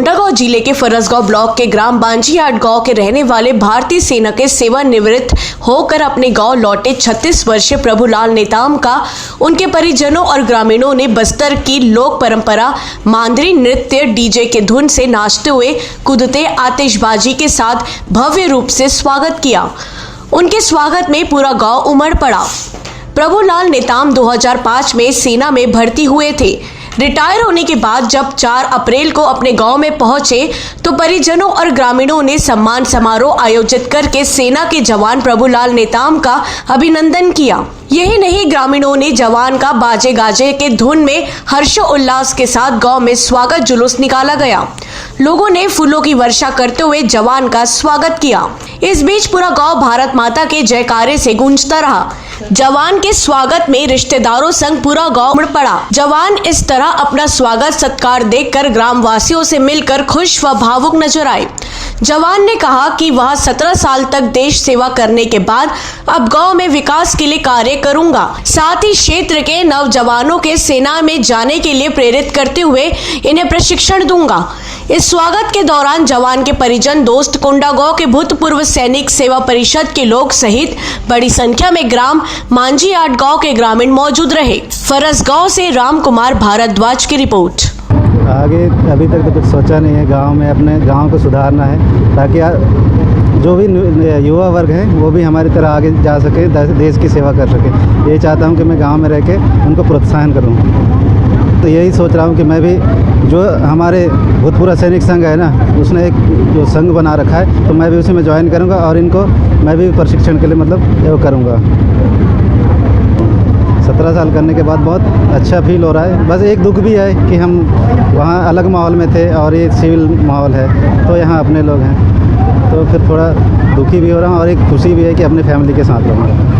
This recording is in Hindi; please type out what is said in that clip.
कोंडागांव जिले के फरसगांव ब्लॉक के ग्राम बांजीहाट गांव के रहने वाले भारतीय सेना के सेवानिवृत्त होकर अपने गांव लौटे 36 वर्षीय प्रभुलाल नेताम का उनके परिजनों और ग्रामीणों ने बस्तर की लोक परंपरा मांदरी नृत्य डीजे के धुन से नाचते हुए कूदते आतिशबाजी के साथ भव्य रूप से स्वागत किया। उनके स्वागत में पूरा गांव उमड़ पड़ा। प्रभुलाल नेताम 2005 में सेना में भर्ती हुए थे। रिटायर होने के बाद जब 4 अप्रैल को अपने गांव में पहुंचे तो परिजनों और ग्रामीणों ने सम्मान समारोह आयोजित करके सेना के जवान प्रभुलाल नेताम का अभिनंदन किया। यही नहीं, ग्रामीणों ने जवान का बाजे गाजे के धुन में हर्षोल्लास के साथ गांव में स्वागत जुलूस निकाला गया। लोगों ने फूलों की वर्षा करते हुए जवान का स्वागत किया। इस बीच पूरा गांव भारत माता के जयकारे से गूंजता रहा। जवान के स्वागत में रिश्तेदारों संग पूरा गांव उमड़ पड़ा। जवान इस तरह अपना स्वागत सत्कार देखकर ग्रामवासियों से मिलकर खुश व भावुक नजर आए। जवान ने कहा कि वह 17 साल तक देश सेवा करने के बाद अब गांव में विकास के लिए कार्य करूंगा। साथ ही क्षेत्र के नौजवानों के सेना में जाने के लिए प्रेरित करते हुए इन्हें प्रशिक्षण दूंगा। इस स्वागत के दौरान जवान के परिजन, दोस्त, कोंडागांव के भूतपूर्व सैनिक सेवा परिषद के लोग सहित बड़ी संख्या में ग्राम मांजीहाट गांव के ग्रामीण मौजूद रहे। फरसगांव से राम कुमार भारद्वाज की रिपोर्ट। आगे अभी तक तो कुछ सोचा नहीं है। गांव में अपने गांव को सुधारना है ताकि जो भी युवा वर्ग है वो भी हमारी तरह आगे जा सके, देश की सेवा कर सके। ये चाहता हूं कि मैं गांव में रह के उनको प्रोत्साहन करूं। तो यही सोच रहा हूं कि मैं भी, जो हमारे भूतपूर्व सैनिक संघ है ना, उसने एक जो संघ बना रखा है, तो मैं भी उसी में ज्वाइन करूँगा और इनको मैं भी प्रशिक्षण के लिए वो करूँगा। 17 साल करने के बाद बहुत अच्छा फील हो रहा है। बस एक दुख भी है कि हम वहाँ अलग माहौल में थे और ये सिविल माहौल है, तो यहाँ अपने लोग हैं, तो फिर थोड़ा दुखी भी हो रहा हूँ और एक खुशी भी है कि अपनी फैमिली के साथ रहूँगा।